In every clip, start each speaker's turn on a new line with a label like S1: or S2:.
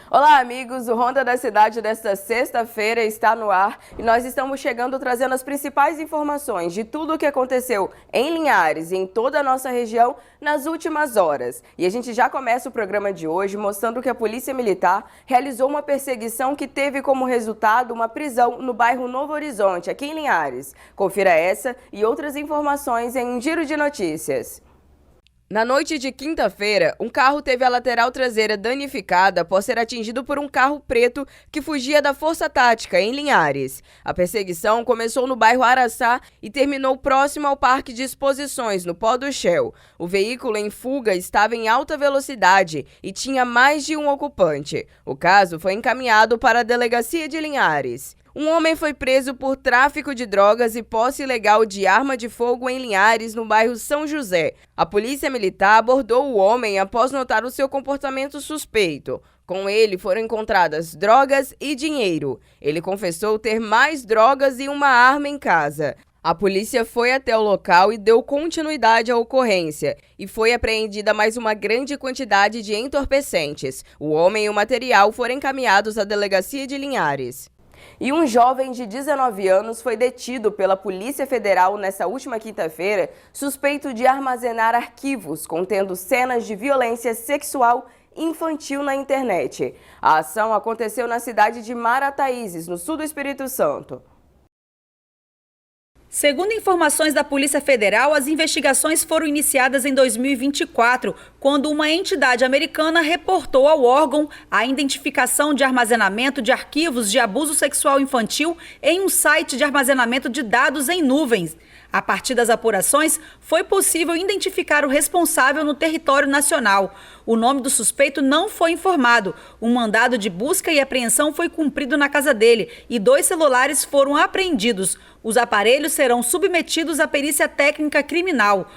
S1: Olá, amigos! O Ronda da Cidade desta sexta-feira está no ar e nós estamos chegando trazendo as principais informações de tudo o que aconteceu em Linhares e em toda a nossa região nas últimas horas. E a gente já começa o programa de hoje mostrando que a Polícia Militar realizou uma perseguição que teve como resultado uma prisão no bairro Novo Horizonte, aqui em Linhares. Confira essa e outras informações em um giro de notícias. Na noite de quinta-feira, um carro teve a lateral traseira danificada após ser atingido por um carro preto que fugia da Força Tática, em Linhares. A perseguição começou no bairro Araçá e terminou próximo ao Parque de Exposições, no Pó do Shell. O veículo em fuga estava em alta velocidade e tinha mais de um ocupante. O caso foi encaminhado para a Delegacia de Linhares. Um homem foi preso por tráfico de drogas e posse ilegal de arma de fogo em Linhares, no bairro São José. A Polícia Militar abordou o homem após notar o seu comportamento suspeito. Com ele foram encontradas drogas e dinheiro. Ele confessou ter mais drogas e uma arma em casa. A polícia foi até o local e deu continuidade à ocorrência. E foi apreendida mais uma grande quantidade de entorpecentes. O homem e o material foram encaminhados à Delegacia de Linhares. E um jovem de 19 anos foi detido pela Polícia Federal nesta última quinta-feira, suspeito de armazenar arquivos contendo cenas de violência sexual infantil na internet. A ação aconteceu na cidade de Marataízes, no sul do Espírito Santo.
S2: Segundo informações da Polícia Federal, as investigações foram iniciadas em 2024, quando uma entidade americana reportou ao órgão a identificação de armazenamento de arquivos de abuso sexual infantil em um site de armazenamento de dados em nuvens. A partir das apurações, foi possível identificar o responsável no território nacional. O nome do suspeito não foi informado. Um mandado de busca e apreensão foi cumprido na casa dele e 2 celulares foram apreendidos. Os aparelhos serão submetidos à perícia técnica criminal.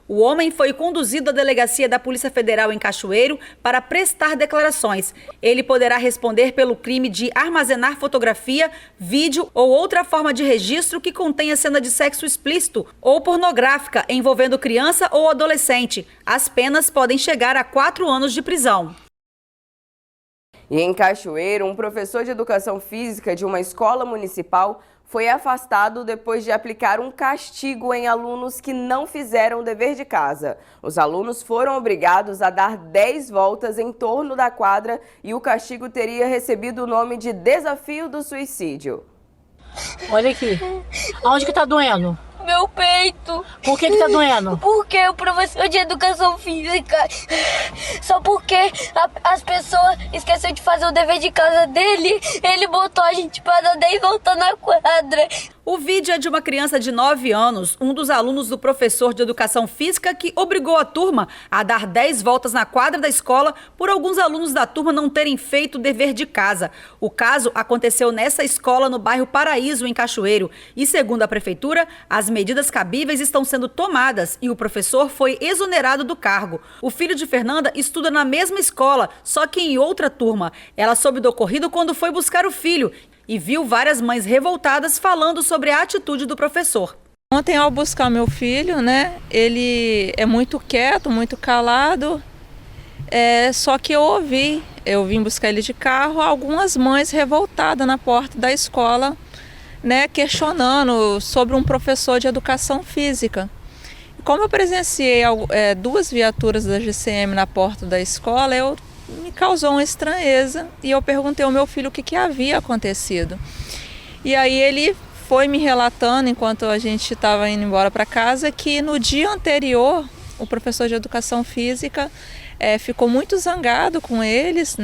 S2: O homem foi conduzido à delegacia da Polícia Federal em Cachoeiro para prestar declarações. Ele poderá responder pelo crime de armazenar fotografia, vídeo ou outra forma de registro que contenha cena de sexo explícito ou pornográfica envolvendo criança ou adolescente. As penas podem chegar a 4 anos de prisão.
S1: E em Cachoeiro, um professor de educação física de uma escola municipal foi afastado depois de aplicar um castigo em alunos que não fizeram o dever de casa. Os alunos foram obrigados a dar 10 voltas em torno da quadra e o castigo teria recebido o nome de Desafio do Suicídio.
S3: Olha aqui. Aonde que tá doendo?
S4: Meu peito.
S3: Por que tá doendo?
S4: Porque o professor de educação física, só porque as pessoas esqueceram de fazer o dever de casa dele, ele botou a gente para dar 10 voltas na quadra.
S2: O vídeo é de uma criança de 9 anos, um dos alunos do professor de educação física que obrigou a turma a dar 10 voltas na quadra da escola por alguns alunos da turma não terem feito o dever de casa. O caso aconteceu nessa escola no bairro Paraíso, em Cachoeiro. E segundo a prefeitura, as medidas cabíveis estão sendo tomadas e o professor foi exonerado do cargo. O filho de Fernanda estuda na mesma escola, só que em outra turma. Ela soube do ocorrido quando foi buscar o filho e viu várias mães revoltadas falando sobre a atitude do professor.
S5: Ontem, ao buscar meu filho, ele é muito quieto, muito calado, só que eu vim buscar ele de carro, algumas mães revoltadas na porta da escola, questionando sobre um professor de educação física. Como eu presenciei 2 viaturas da GCM na porta da escola, me causou uma estranheza e eu perguntei ao meu filho o que havia acontecido. E aí ele foi me relatando, enquanto a gente estava indo embora para casa, que no dia anterior o professor de educação física ficou muito zangado com eles,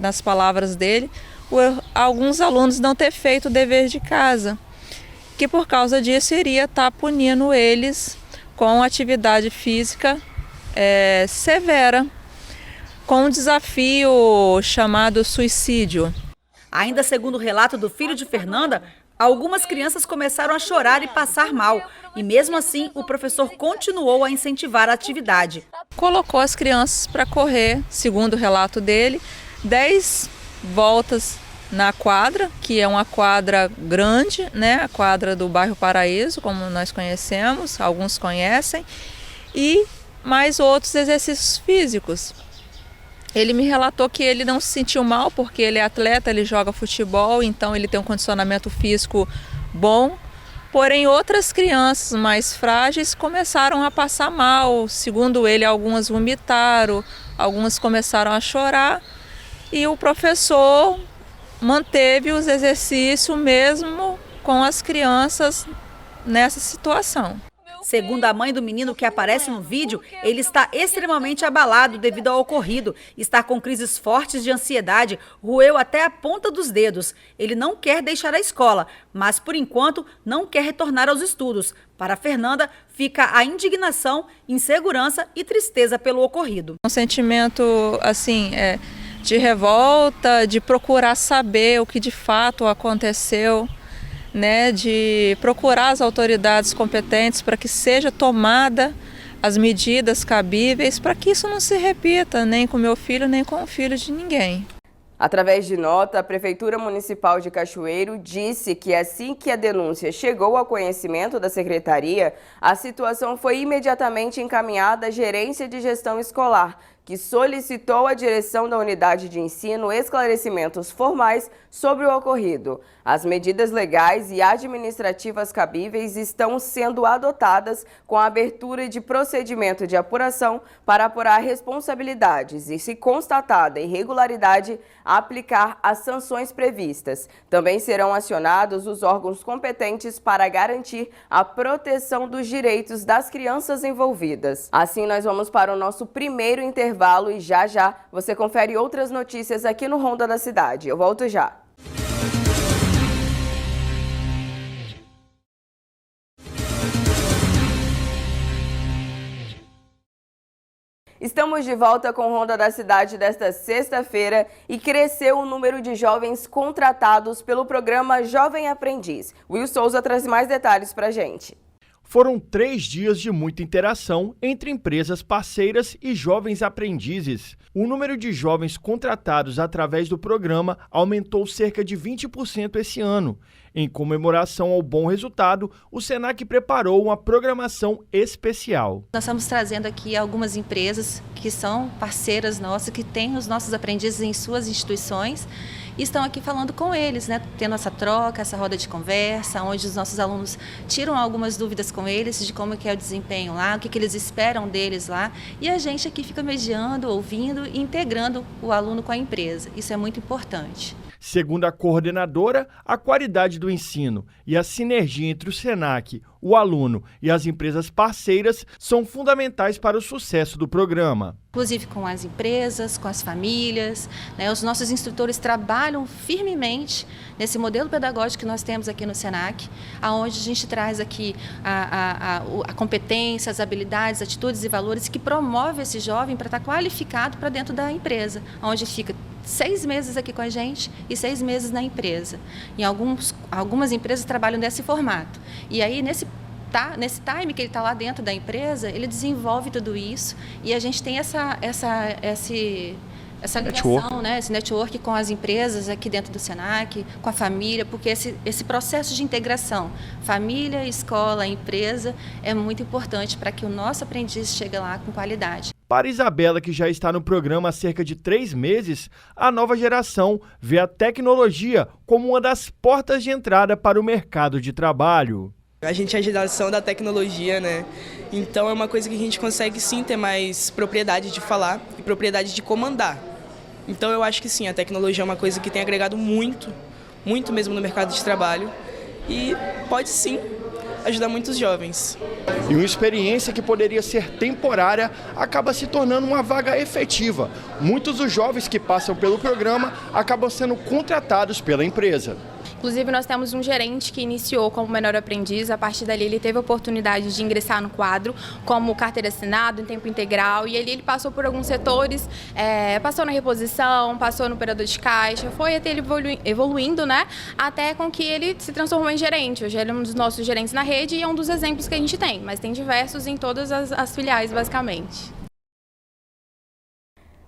S5: nas palavras dele, por alguns alunos não ter feito o dever de casa, que por causa disso iria estar punindo eles com atividade física severa, com um desafio chamado suicídio.
S2: Ainda segundo o relato do filho de Fernanda, algumas crianças começaram a chorar e passar mal. E mesmo assim, o professor continuou a incentivar a atividade.
S5: Colocou as crianças para correr, segundo o relato dele, 10 voltas na quadra, que é uma quadra grande, a quadra do bairro Paraíso, como nós conhecemos, alguns conhecem, e mais outros exercícios físicos. Ele me relatou que ele não se sentiu mal porque ele é atleta, ele joga futebol, então ele tem um condicionamento físico bom. Porém, outras crianças mais frágeis começaram a passar mal. Segundo ele, algumas vomitaram, algumas começaram a chorar. E o professor manteve os exercícios mesmo com as crianças nessa situação.
S2: Segundo a mãe do menino que aparece no vídeo, ele está extremamente abalado devido ao ocorrido. Está com crises fortes de ansiedade, roeu até a ponta dos dedos. Ele não quer deixar a escola, mas por enquanto não quer retornar aos estudos. Para a Fernanda, fica a indignação, insegurança e tristeza pelo ocorrido.
S5: Um sentimento assim, de revolta, de procurar saber o que de fato aconteceu. Né, de procurar as autoridades competentes para que seja tomada as medidas cabíveis para que isso não se repita, nem com meu filho, nem com o filho de ninguém.
S1: Através de nota, a Prefeitura Municipal de Cachoeiro disse que assim que a denúncia chegou ao conhecimento da Secretaria, a situação foi imediatamente encaminhada à Gerência de Gestão Escolar, que solicitou à direção da unidade de ensino esclarecimentos formais sobre o ocorrido. As medidas legais e administrativas cabíveis estão sendo adotadas com a abertura de procedimento de apuração para apurar responsabilidades e, se constatada irregularidade, aplicar as sanções previstas. Também serão acionados os órgãos competentes para garantir a proteção dos direitos das crianças envolvidas. Assim, nós vamos para o nosso primeiro intervalo e já você confere outras notícias aqui no Ronda da Cidade. Eu volto já. Estamos de volta com o Ronda da Cidade desta sexta-feira e cresceu o número de jovens contratados pelo programa Jovem Aprendiz. Will Souza traz mais detalhes para a gente.
S6: Foram 3 dias de muita interação entre empresas parceiras e jovens aprendizes. O número de jovens contratados através do programa aumentou cerca de 20% esse ano. Em comemoração ao bom resultado, o Senac preparou uma programação especial.
S7: Nós estamos trazendo aqui algumas empresas que são parceiras nossas, que têm os nossos aprendizes em suas instituições e estão aqui falando com eles, né? Tendo essa troca, essa roda de conversa, onde os nossos alunos tiram algumas dúvidas com eles de como que é o desempenho lá, o que eles esperam deles lá, e a gente aqui fica mediando, ouvindo e integrando o aluno com a empresa. Isso é muito importante.
S6: Segundo a coordenadora, a qualidade do ensino e a sinergia entre o Senac, o aluno e as empresas parceiras são fundamentais para o sucesso do programa.
S7: Inclusive com as empresas, com as famílias, né? Os nossos instrutores trabalham firmemente nesse modelo pedagógico que nós temos aqui no Senac, onde a gente traz aqui a competência, as habilidades, atitudes e valores que promove esse jovem para estar qualificado para dentro da empresa, onde fica 6 meses aqui com a gente e 6 meses na empresa. Em algumas empresas trabalham desse formato. E aí, nesse time que ele está lá dentro da empresa, ele desenvolve tudo isso e a gente tem essa ligação, né? Esse network com as empresas aqui dentro do Senac, com a família, porque esse processo de integração, família, escola, empresa, é muito importante para que o nosso aprendiz chegue lá com qualidade.
S6: Para Isabela, que já está no programa há cerca de 3 meses, a nova geração vê a tecnologia como uma das portas de entrada para o mercado de trabalho.
S8: A gente é a geração da tecnologia, né? Então é uma coisa que a gente consegue sim ter mais propriedade de falar e propriedade de comandar. Então eu acho que sim, a tecnologia é uma coisa que tem agregado muito, muito mesmo no mercado de trabalho e pode sim ajudar muitos jovens.
S6: E uma experiência que poderia ser temporária acaba se tornando uma vaga efetiva. Muitos dos jovens que passam pelo programa acabam sendo contratados pela empresa.
S9: Inclusive, nós temos um gerente que iniciou como menor aprendiz. A partir dali, ele teve a oportunidade de ingressar no quadro como carteira assinada, em tempo integral. E ali ele passou por alguns setores, passou na reposição, passou no operador de caixa, foi até ele evoluindo, né? Até com que ele se transformou em gerente. Hoje ele é um dos nossos gerentes na rede e é um dos exemplos que a gente tem. Mas tem diversos em todas as filiais, basicamente.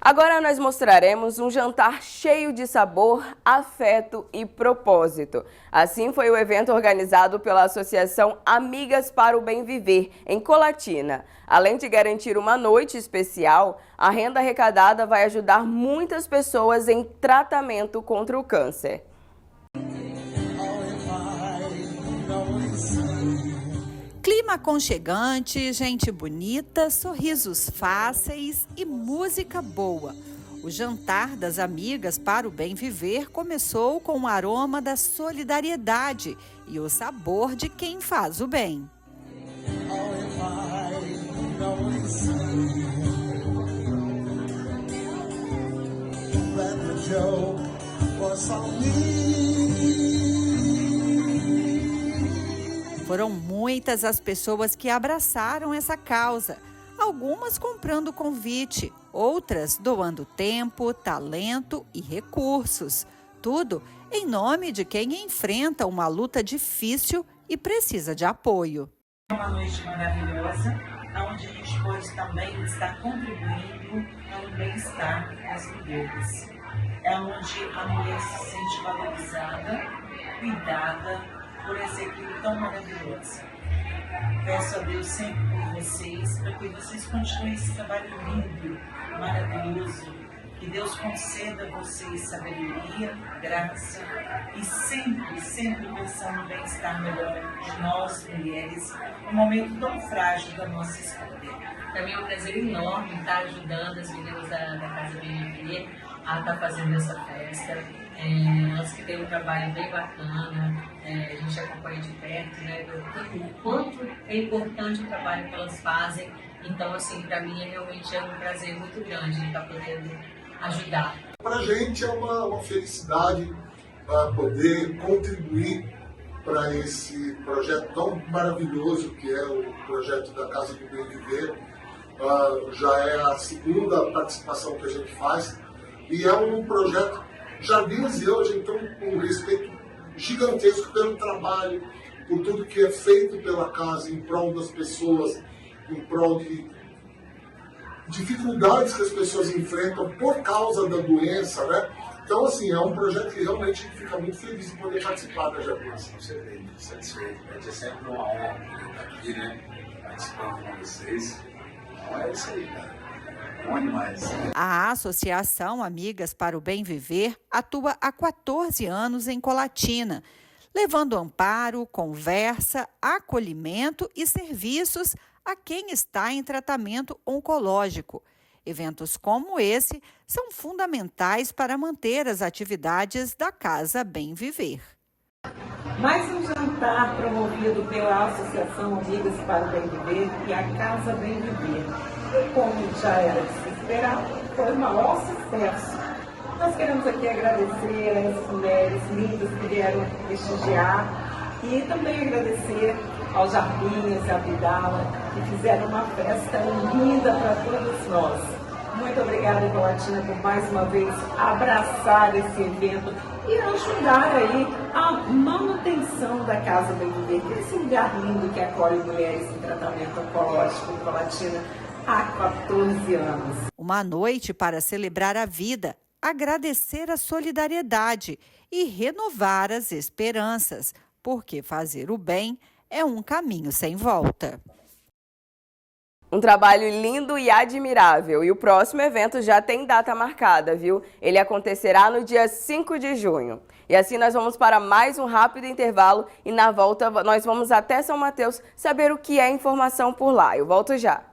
S1: Agora nós mostraremos um jantar cheio de sabor, afeto e propósito. Assim foi o evento organizado pela Associação Amigas para o Bem Viver, em Colatina. Além de garantir uma noite especial, a renda arrecadada vai ajudar muitas pessoas em tratamento contra o câncer.
S10: Clima aconchegante, gente bonita, sorrisos fáceis e música boa. O jantar das amigas para o bem viver começou com o aroma da solidariedade e o sabor de quem faz o bem. Foram muitas as pessoas que abraçaram essa causa, algumas comprando convite, outras doando tempo, talento e recursos. Tudo em nome de quem enfrenta uma luta difícil e precisa de apoio.
S11: É uma noite maravilhosa, onde a gente pode também estar contribuindo para o bem-estar das mulheres. É onde a mulher se sente valorizada, cuidada, por essa equipe tão maravilhosa. Peço a Deus sempre por vocês, para que vocês continuem esse trabalho lindo, maravilhoso. Que Deus conceda a vocês sabedoria, graça e sempre pensando no bem-estar melhor de nós, mulheres, num momento tão frágil da nossa história.
S12: Para mim é um prazer enorme estar ajudando as meninas da Casa Bem Viver a estar fazendo essa festa. Elas que têm um trabalho bem bacana, a gente acompanha de perto, né, o quanto é importante o trabalho que elas fazem. Então, assim, para mim realmente é um prazer muito grande estar podendo ajudar.
S13: Para a gente é uma felicidade poder contribuir para esse projeto tão maravilhoso que é o projeto da Casa do Bem Viver. Já é a segunda participação que a gente faz e é um projeto. Já vimos e hoje, então, com um respeito gigantesco pelo trabalho, por tudo que é feito pela casa em prol das pessoas, em prol de dificuldades que as pessoas enfrentam por causa da doença, né? Então, assim, é um projeto que realmente a gente fica muito feliz de poder participar da Jabuas.
S14: Com certeza, satisfeito. É sempre uma honra estar aqui, né? Participando com vocês. Então é isso aí, cara.
S10: A Associação Amigas para o Bem Viver atua há 14 anos em Colatina, levando amparo, conversa, acolhimento e serviços a quem está em tratamento oncológico. Eventos como esse são fundamentais para manter as atividades da Casa Bem Viver.
S15: Mais um jantar promovido pela Associação Amigas para o Bem Viver e a Casa Bem Viver. E como já era de se esperar, foi o maior sucesso. Nós queremos aqui agradecer a essas mulheres lindas que vieram prestigiar e também agradecer aos Jarbinhas e à Vidala, que fizeram uma festa linda para todos nós. Muito obrigada, Colatina, por mais uma vez abraçar esse evento e ajudar aí a manutenção da Casa Bem Viver, que é esse lugar lindo que acolhe mulheres em tratamento oncológico em Colatina há 14 anos.
S10: Uma noite para celebrar a vida, agradecer a solidariedade e renovar as esperanças, porque fazer o bem é um caminho sem volta.
S1: Um trabalho lindo e admirável. E o próximo evento já tem data marcada, viu? Ele acontecerá no dia 5 de junho. E assim nós vamos para mais um rápido intervalo e na volta nós vamos até São Mateus saber o que é informação por lá. Eu volto já.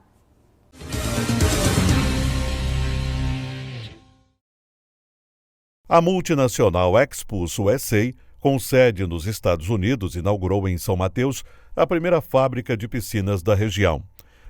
S16: A multinacional Expulso USA, com sede nos Estados Unidos, inaugurou em São Mateus a primeira fábrica de piscinas da região.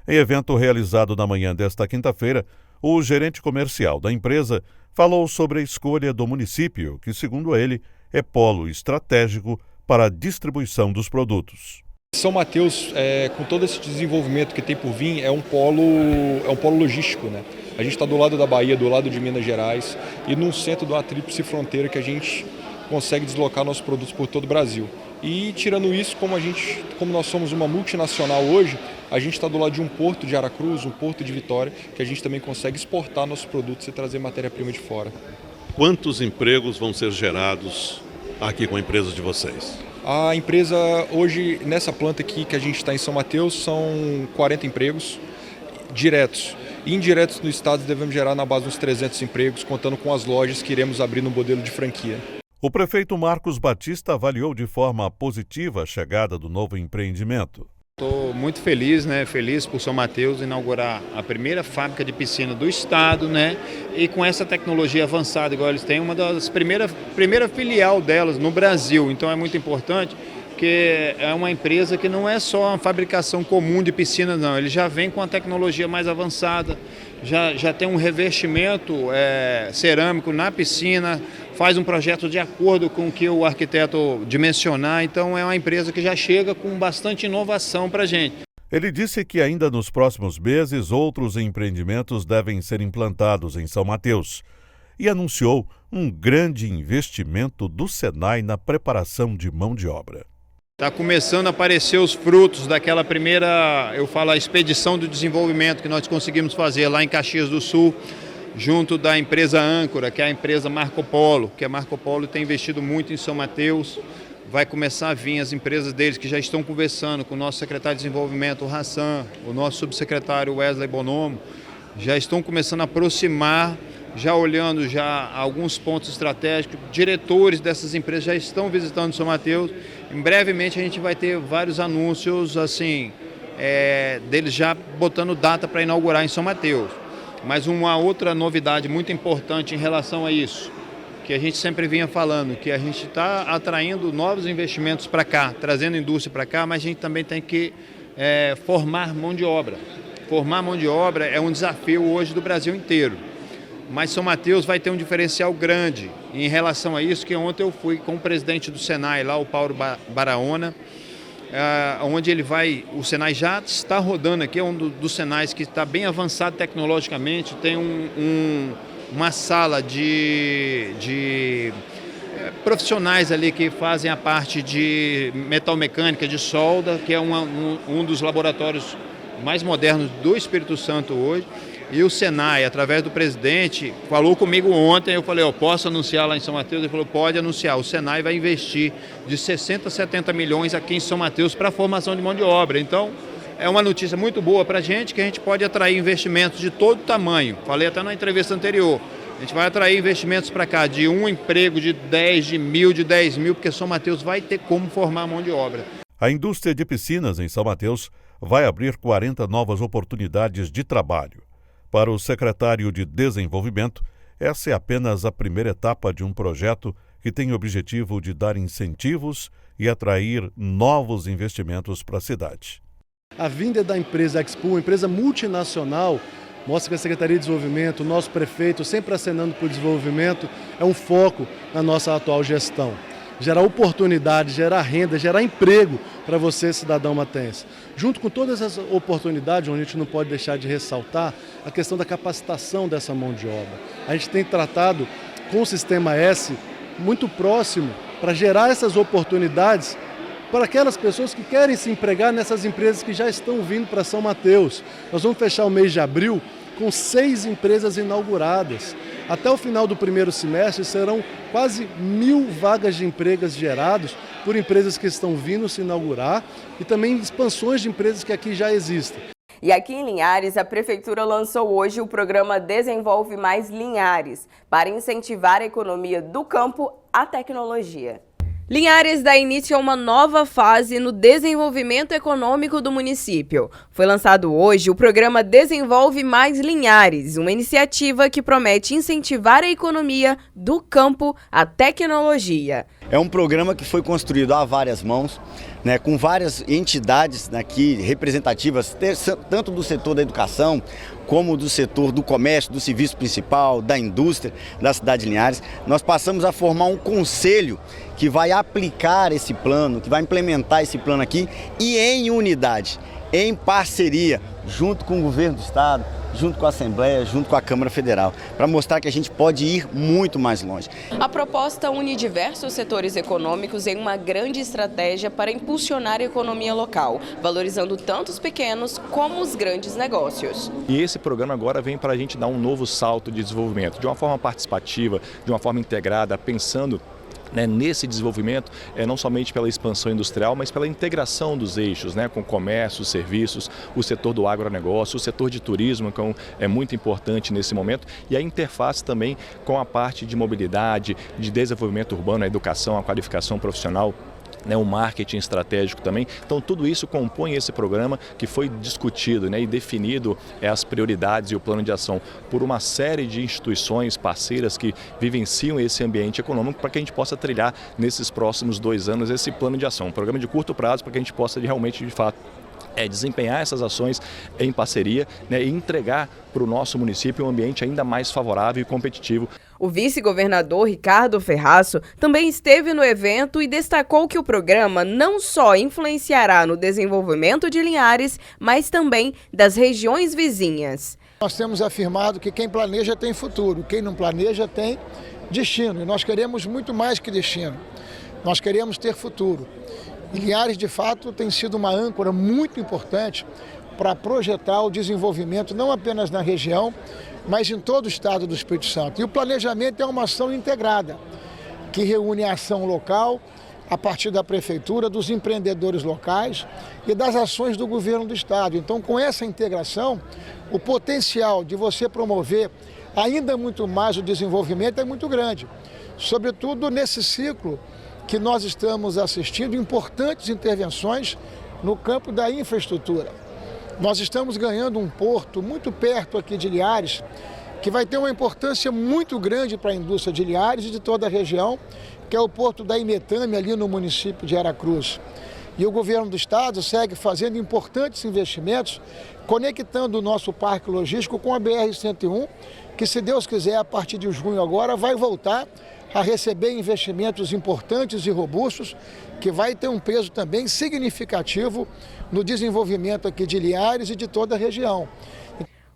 S16: Em evento realizado na manhã desta quinta-feira, o gerente comercial da empresa falou sobre a escolha do município, que, segundo ele, é polo estratégico para a distribuição dos produtos.
S17: São Mateus, com todo esse desenvolvimento que tem por vir, é um polo logístico, né? A gente está do lado da Bahia, do lado de Minas Gerais e no centro de uma tríplice fronteira que a gente consegue deslocar nossos produtos por todo o Brasil. E tirando isso, como nós somos uma multinacional hoje, a gente está do lado de um porto de Aracruz, um porto de Vitória, que a gente também consegue exportar nossos produtos e trazer matéria-prima de fora.
S16: Quantos empregos vão ser gerados aqui com a empresa de vocês?
S17: A empresa hoje, nessa planta aqui que a gente está em São Mateus, são 40 empregos diretos. Indiretos no estado devemos gerar na base de uns 300 empregos, contando com as lojas que iremos abrir no modelo de franquia.
S16: O prefeito Marcos Batista avaliou de forma positiva a chegada do novo empreendimento.
S18: Estou muito feliz, feliz por São Mateus inaugurar a primeira fábrica de piscina do estado, e com essa tecnologia avançada, igual eles têm, uma das primeira filial delas no Brasil. Então é muito importante, que é uma empresa que não é só uma fabricação comum de piscinas, não. Ele já vem com a tecnologia mais avançada, já tem um revestimento cerâmico na piscina, faz um projeto de acordo com o que o arquiteto dimensionar. Então é uma empresa que já chega com bastante inovação para a gente.
S16: Ele disse que ainda nos próximos meses outros empreendimentos devem ser implantados em São Mateus e anunciou um grande investimento do Senai na preparação de mão de obra.
S18: Está começando a aparecer os frutos daquela primeira, a expedição do desenvolvimento que nós conseguimos fazer lá em Caxias do Sul, junto da empresa Âncora, que é a empresa Marco Polo, que a Marco Polo tem investido muito em São Mateus. Vai começar a vir as empresas deles que já estão conversando com o nosso secretário de desenvolvimento, o Hassan, o nosso subsecretário Wesley Bonomo, já estão começando a aproximar, já olhando já alguns pontos estratégicos. Diretores dessas empresas já estão visitando São Mateus. Em brevemente a gente vai ter vários anúncios assim, deles já botando data para inaugurar em São Mateus. Mas uma outra novidade muito importante em relação a isso, que a gente sempre vinha falando, que a gente está atraindo novos investimentos para cá, trazendo indústria para cá, mas a gente também tem que formar mão de obra. Formar mão de obra é um desafio hoje do Brasil inteiro. Mas São Mateus vai ter um diferencial grande em relação a isso, que ontem eu fui com o presidente do Senai, lá o Paulo Baraona, onde o Senai já está rodando aqui, é um dos Senais que está bem avançado tecnologicamente, tem uma sala de profissionais ali que fazem a parte de metalmecânica, de solda, que é um dos laboratórios mais modernos do Espírito Santo hoje. E o Senai, através do presidente, falou comigo ontem, eu falei, eu posso anunciar lá em São Mateus? Ele falou, pode anunciar. O Senai vai investir de 60 a 70 milhões aqui em São Mateus para a formação de mão de obra. Então, é uma notícia muito boa para a gente, que a gente pode atrair investimentos de todo tamanho. Falei até na entrevista anterior. A gente vai atrair investimentos para cá de um emprego, de 10, de 1.000, de 10 mil, porque São Mateus vai ter como formar mão de obra.
S16: A indústria de piscinas em São Mateus vai abrir 40 novas oportunidades de trabalho. Para o secretário de Desenvolvimento, essa é apenas a primeira etapa de um projeto que tem o objetivo de dar incentivos e atrair novos investimentos para a cidade.
S19: A vinda da empresa Expo, uma empresa multinacional, mostra que a Secretaria de Desenvolvimento, o nosso prefeito, sempre acenando por desenvolvimento, é um foco na nossa atual gestão. Gerar oportunidade, gerar renda, gerar emprego para você, cidadão matense. Junto com todas essas oportunidades, onde a gente não pode deixar de ressaltar a questão da capacitação dessa mão de obra. A gente tem tratado com o Sistema S muito próximo para gerar essas oportunidades para aquelas pessoas que querem se empregar nessas empresas que já estão vindo para São Mateus. Nós vamos fechar o mês de abril com 6 empresas inauguradas. Até o final do primeiro semestre serão quase 1.000 vagas de empregos geradas por empresas que estão vindo se inaugurar e também expansões de empresas que aqui já existem.
S1: E aqui em Linhares, a Prefeitura lançou hoje o programa Desenvolve Mais Linhares, para incentivar a economia do campo à tecnologia. Linhares dá início a uma nova fase no desenvolvimento econômico do município. Foi lançado hoje o programa Desenvolve Mais Linhares, uma iniciativa que promete incentivar a economia do campo à tecnologia.
S20: É um programa que foi construído a várias mãos, com várias entidades aqui representativas, tanto do setor da educação, como do setor do comércio, do serviço principal, da indústria da cidade de Linhares. Nós passamos a formar um conselho que vai aplicar esse plano, que vai implementar esse plano aqui e em unidade, em parceria, junto com o governo do estado, junto com a Assembleia, junto com a Câmara Federal, para mostrar que a gente pode ir muito mais longe.
S1: A proposta une diversos setores econômicos em uma grande estratégia para impulsionar a economia local, valorizando tanto os pequenos como os grandes negócios.
S17: E esse programa agora vem para a gente dar um novo salto de desenvolvimento, de uma forma participativa, de uma forma integrada, pensando nesse desenvolvimento, não somente pela expansão industrial, mas pela integração dos eixos, com comércio, serviços, o setor do agronegócio, o setor de turismo, que é muito importante nesse momento, e a interface também com a parte de mobilidade, de desenvolvimento urbano, a educação, a qualificação profissional, o marketing estratégico também. Então tudo isso compõe esse programa que foi discutido e definido as prioridades e o plano de ação por uma série de instituições parceiras que vivenciam esse ambiente econômico para que a gente possa trilhar nesses próximos 2 anos esse plano de ação, um programa de curto prazo para que a gente possa realmente, de fato, desempenhar essas ações em parceria e entregar para o nosso município um ambiente ainda mais favorável e competitivo.
S1: O vice-governador Ricardo Ferraço também esteve no evento e destacou que o programa não só influenciará no desenvolvimento de Linhares, mas também das regiões vizinhas.
S21: Nós temos afirmado que quem planeja tem futuro, quem não planeja tem destino. E nós queremos muito mais que destino, nós queremos ter futuro. E Linhares, de fato, tem sido uma âncora muito importante para projetar o desenvolvimento não apenas na região, mas em todo o estado do Espírito Santo. E o planejamento é uma ação integrada, que reúne a ação local, a partir da prefeitura, dos empreendedores locais e das ações do governo do estado. Então, com essa integração, o potencial de você promover ainda muito mais o desenvolvimento é muito grande, sobretudo nesse ciclo que nós estamos assistindo importantes intervenções no campo da infraestrutura. Nós estamos ganhando um porto muito perto aqui de Linhares, que vai ter uma importância muito grande para a indústria de Linhares e de toda a região, que é o porto da Imetame, ali no município de Aracruz. E o governo do estado segue fazendo importantes investimentos, conectando o nosso parque logístico com a BR-101, que, se Deus quiser, a partir de junho agora, vai voltar a receber investimentos importantes e robustos, que vai ter um peso também significativo no desenvolvimento aqui de Linhares e de toda a região.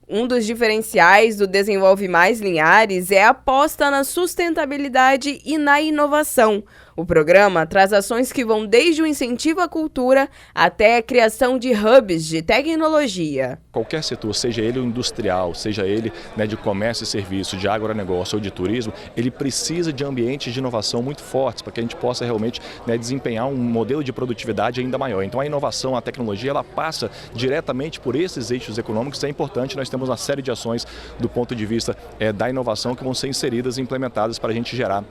S1: Um dos diferenciais do Desenvolve Mais Linhares é a aposta na sustentabilidade e na inovação. O programa traz ações que vão desde o incentivo à cultura até a criação de hubs de tecnologia.
S17: Qualquer setor, seja ele industrial, seja ele de comércio e serviço, de agronegócio ou de turismo, ele precisa de ambientes de inovação muito fortes para que a gente possa realmente desempenhar um modelo de produtividade ainda maior. Então a inovação, a tecnologia, ela passa diretamente por esses eixos econômicos. É importante, nós temos uma série de ações do ponto de vista da inovação que vão ser inseridas e implementadas para a gente gerar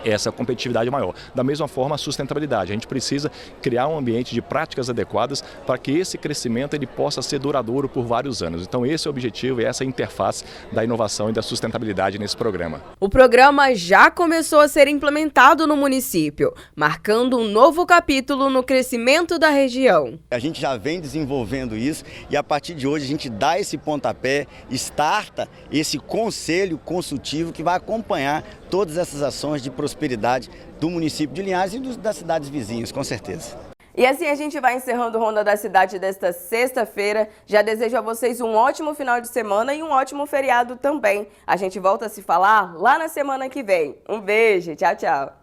S17: essa competitividade maior. Da mesma forma, a sustentabilidade. A gente precisa criar um ambiente de práticas adequadas para que esse crescimento ele possa ser duradouro por vários anos. Então esse é o objetivo e essa é a interface da inovação e da sustentabilidade nesse programa.
S1: O programa já começou a ser implementado no município, marcando um novo capítulo no crescimento da região.
S20: A gente já vem desenvolvendo isso e a partir de hoje a gente dá esse pontapé, starta esse conselho consultivo que vai acompanhar todas essas ações de prosperidade do município de Linhares e das cidades vizinhas, com certeza.
S1: E assim a gente vai encerrando o Ronda da Cidade desta sexta-feira. Já desejo a vocês um ótimo final de semana e um ótimo feriado também. A gente volta a se falar lá na semana que vem. Um beijo, tchau, tchau.